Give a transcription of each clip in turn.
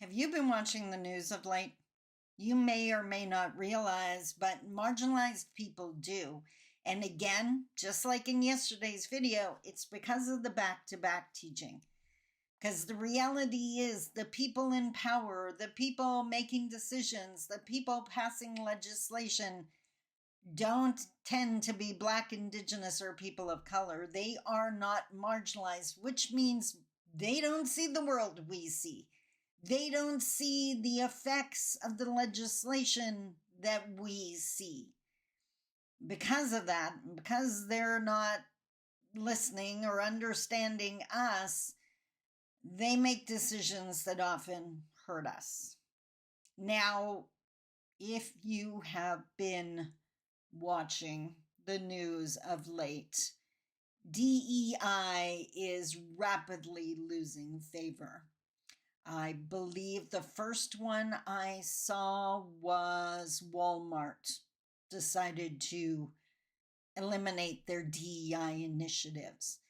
Have you been watching the news of late? You may or may not realize, but marginalized people do. And again, just like in yesterday's video, it's because of the back-to-back teaching. Because the reality is the people in power, the people making decisions, the people passing legislation don't tend to be Black, Indigenous, or people of color. They are not marginalized, which means they don't see the world we see. They don't see the effects of the legislation that we see. Because of that, because they're not listening or understanding us, they make decisions that often hurt us. Now, if you have been watching the news of late, DEI is rapidly losing favor. I believe the first one I saw was Walmart decided to eliminate their DEI initiatives.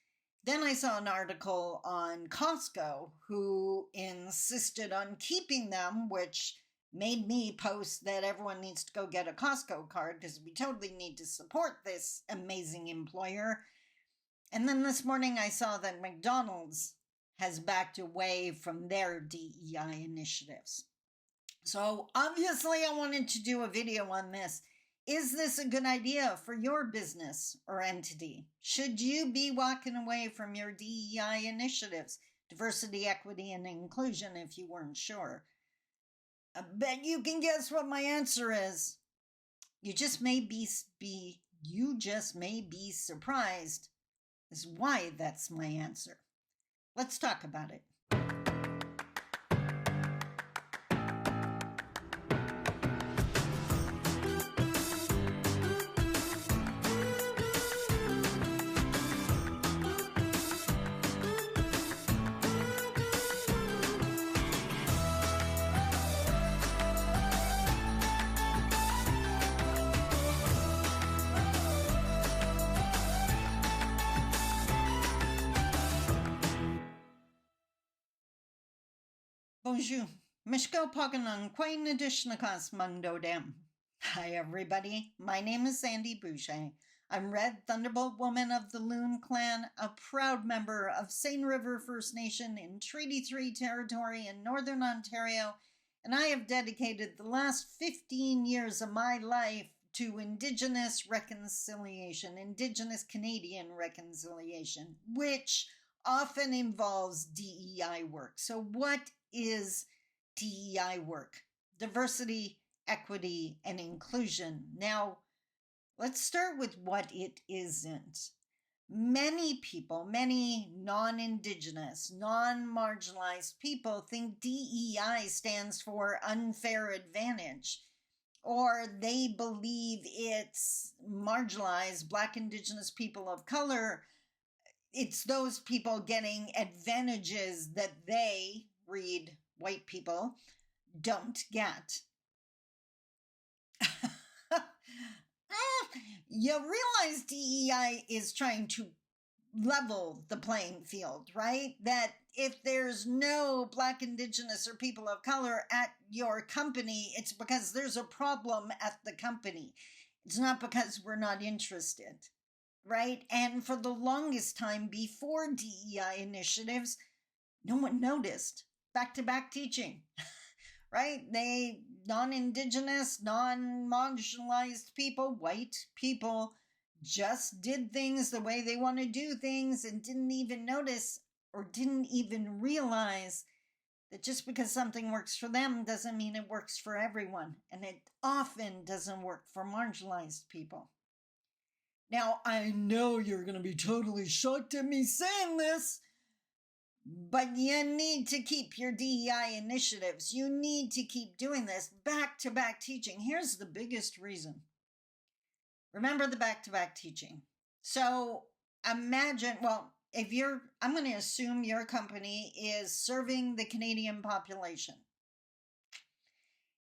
Then I saw an article on Cosco who insisted on keeping them, which made me post that everyone needs to go get a Cosco card because we totally need to support this amazing employer. And then this morning I saw that McDonald's has backed away from their DEI initiatives. So obviously I wanted to do a video on this. Is this a good idea for your business or entity? Should you be walking away from your DEI initiatives? Diversity, equity, and inclusion, if you weren't sure. I bet you can guess what my answer is. You just may be surprised as why that's my answer. Let's talk about it. Bonjour. Mishko Poganon Quain Adishnakas Mundo Dem. Hi everybody. My name is Sandy Boucher. I'm Red Thunderbolt Woman of the Loon Clan, a proud member of Seine River First Nation in Treaty 3 territory in Northern Ontario, and I have dedicated the last 15 years of my life to Indigenous reconciliation, Indigenous Canadian reconciliation, which often involves DEI work. So what is DEI work? Diversity, equity, and inclusion. Now, let's start with what it isn't. Many people, many non-Indigenous, non-marginalized people think DEI stands for unfair advantage, or they believe it's marginalized Black, Indigenous, people of color. It's those people getting advantages that they, read white people, don't get. You realize DEI is trying to level the playing field, right? That if there's no Black, Indigenous, or people of color at your company, it's because there's a problem at the company. It's not because we're not interested, right? And for the longest time before DEI initiatives, no one noticed. Back-to-back teaching, right? They, non-Indigenous, non-marginalized people, white people, just did things the way they want to do things and didn't even notice or didn't even realize that just because something works for them doesn't mean it works for everyone. And it often doesn't work for marginalized people. Now, I know you're going to be totally shocked at me saying this, but you need to keep your DEI initiatives. You need to keep doing this back-to-back teaching. Here's the biggest reason. Remember the back-to-back teaching. So imagine, I'm going to assume your company is serving the Canadian population.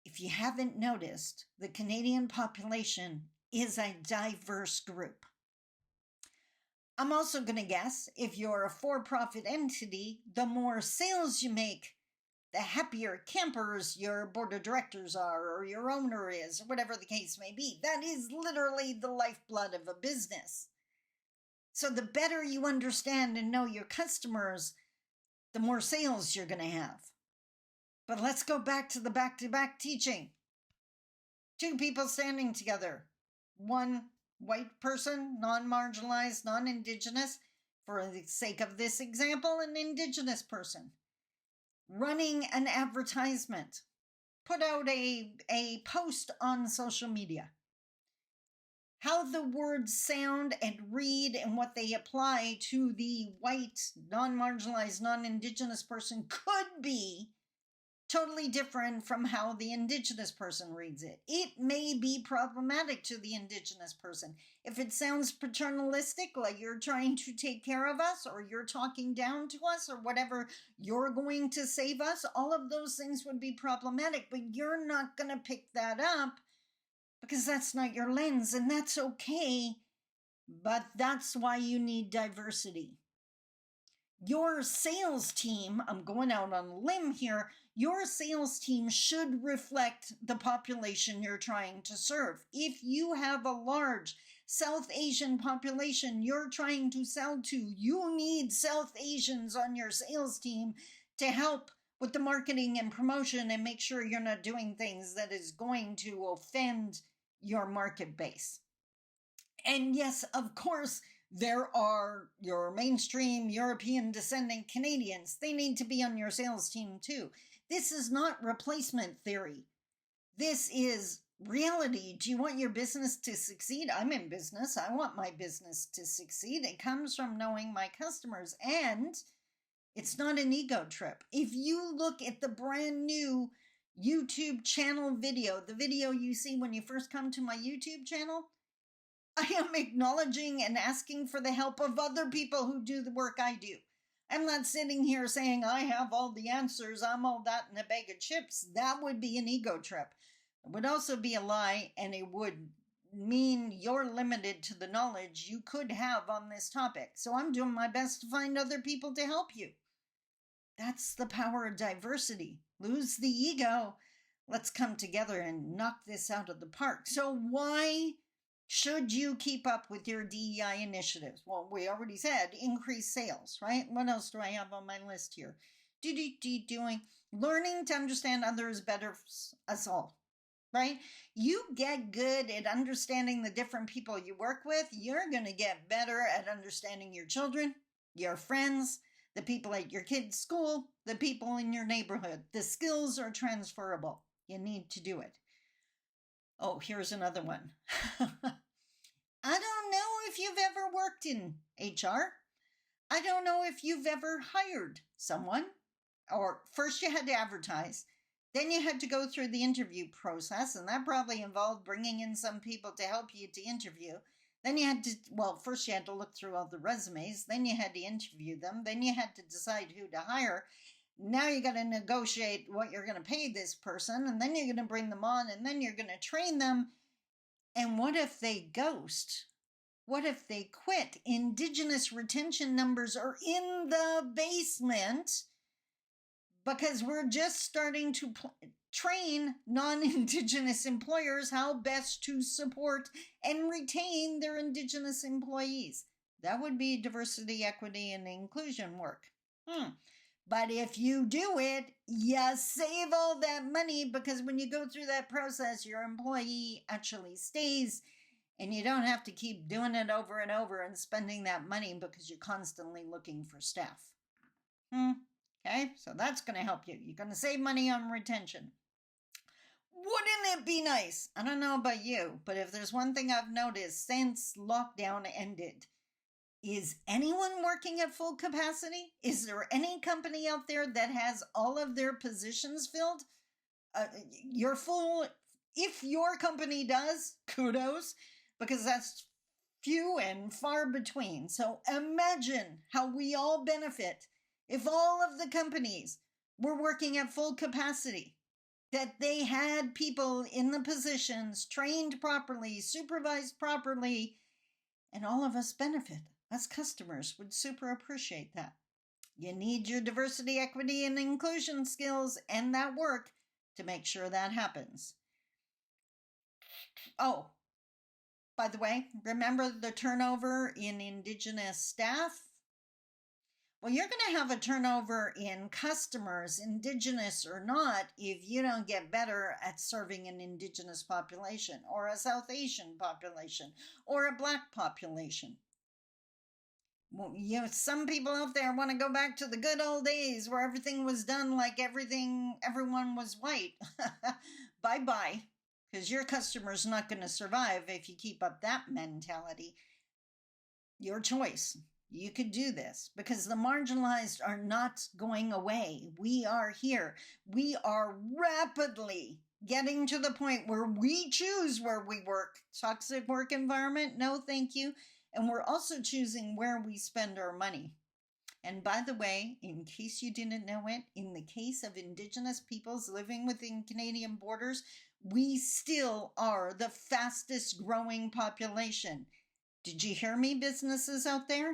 If you haven't noticed, the Canadian population is a diverse group. I'm also going to guess if you're a for-profit entity, the more sales you make, the happier campers your board of directors are, or your owner is, or whatever the case may be. That is literally the lifeblood of a business. So the better you understand and know your customers, the more sales you're going to have. But let's go back to the back-to-back teaching. Two people standing together. One white person, non-marginalized, non-indigenous, for the sake of this example, an indigenous person, running an advertisement, put out a post on social media. How the words sound and read and what they apply to the white, non-marginalized, non-indigenous person could be totally different from how the indigenous person reads it. It may be problematic to the indigenous person. If it sounds paternalistic, like you're trying to take care of us, or you're talking down to us, or whatever, you're going to save us, all of those things would be problematic, but you're not going to pick that up because that's not your lens, and that's okay. But that's why you need diversity. Your sales team, I'm going out on a limb here, your sales team should reflect the population you're trying to serve. If you have a large South Asian population you're trying to sell to, you need South Asians on your sales team to help with the marketing and promotion and make sure you're not doing things that is going to offend your market base. And yes, of course, there are your mainstream European descendant Canadians. They need to be on your sales team too. This is not replacement theory. This is reality. Do you want your business to succeed? I'm in business. I want my business to succeed. It comes from knowing my customers, and it's not an ego trip. If you look at the brand new YouTube channel video, the video you see when you first come to my YouTube channel, I am acknowledging and asking for the help of other people who do the work I do. I'm not sitting here saying I have all the answers, I'm all that in a bag of chips. That would be an ego trip. It would also be a lie, and it would mean you're limited to the knowledge you could have on this topic. So I'm doing my best to find other people to help you. That's the power of diversity. Lose the ego. Let's come together and knock this out of the park. So why should you keep up with your DEI initiatives? Well, we already said increase sales, right? What else do I have on my list here? Doing learning to understand others better, us all, right? You get good at understanding the different people you work with. You're going to get better at understanding your children, your friends, the people at your kids' school, the people in your neighborhood. The skills are transferable. You need to do it. Oh, here's another one. I don't know if you've ever worked in HR. I don't know if you've ever hired someone. Or first you had to advertise. Then you had to go through the interview process, and that probably involved bringing in some people to help you to interview. Then you had to, first you had to look through all the resumes. Then you had to interview them. Then you had to decide who to hire. Now you got to negotiate what you're going to pay this person, and then you're going to bring them on, and then you're going to train them. And what if they ghost? What if they quit? Indigenous retention numbers are in the basement because we're just starting to train non-Indigenous employers how best to support and retain their Indigenous employees. That would be diversity, equity, and inclusion work. But if you do it, you save all that money, because when you go through that process, your employee actually stays, and you don't have to keep doing it over and over and spending that money because you're constantly looking for staff. Okay, so that's going to help you. You're going to save money on retention. Wouldn't it be nice? I don't know about you, but if there's one thing I've noticed since lockdown ended, is anyone working at full capacity? Is there any company out there that has all of their positions filled? You're full. If your company does, kudos, because that's few and far between. So imagine how we all benefit if all of the companies were working at full capacity, that they had people in the positions trained properly, supervised properly, and all of us benefit. Us customers would super appreciate that. You need your diversity, equity, and inclusion skills and that work to make sure that happens. Oh, by the way, remember the turnover in Indigenous staff? Well, you're going to have a turnover in customers, Indigenous or not, if you don't get better at serving an Indigenous population or a South Asian population or a Black population. Well, some people out there want to go back to the good old days where everything was done like everyone was white. Bye-bye, because your customer's not going to survive if you keep up that mentality. Your choice. You could do this because the marginalized are not going away. We are here. We are rapidly getting to the point where we choose where we work. Toxic work environment? No, thank you. And we're also choosing where we spend our money. And by the way, in case you didn't know it, in the case of Indigenous peoples living within Canadian borders, we still are the fastest growing population. Did you hear me, businesses out there?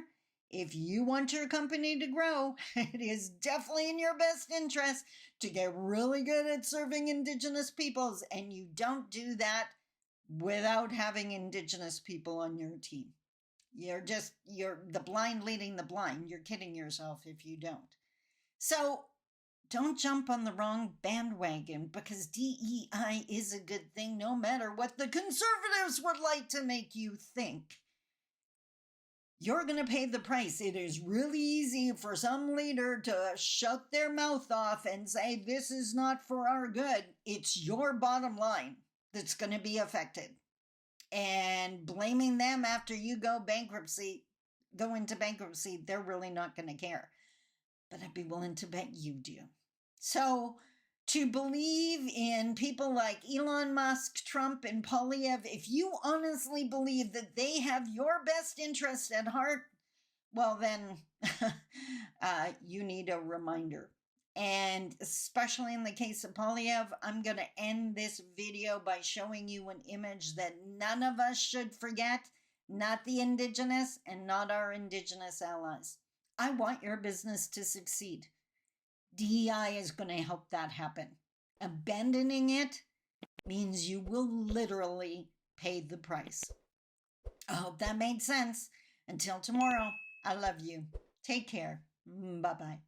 If you want your company to grow, it is definitely in your best interest to get really good at serving Indigenous peoples, and you don't do that without having Indigenous people on your team. You're the blind leading the blind. You're kidding yourself if you don't. So don't jump on the wrong bandwagon because DEI is a good thing no matter what the conservatives would like to make you think. You're going to pay the price. It is really easy for some leader to shut their mouth off and say, this is not for our good. It's your bottom line that's going to be affected. And blaming them after you go into bankruptcy, they're really not going to care. But I'd be willing to bet you do. So to believe in people like Elon Musk, Trump, and Poilievre, if you honestly believe that they have your best interest at heart, well then, you need a reminder. And especially in the case of Poilievre, I'm going to end this video by showing you an image that none of us should forget, not the Indigenous and not our Indigenous allies. I want your business to succeed. DEI is going to help that happen. Abandoning it means you will literally pay the price. I hope that made sense. Until tomorrow, I love you. Take care. Bye-bye.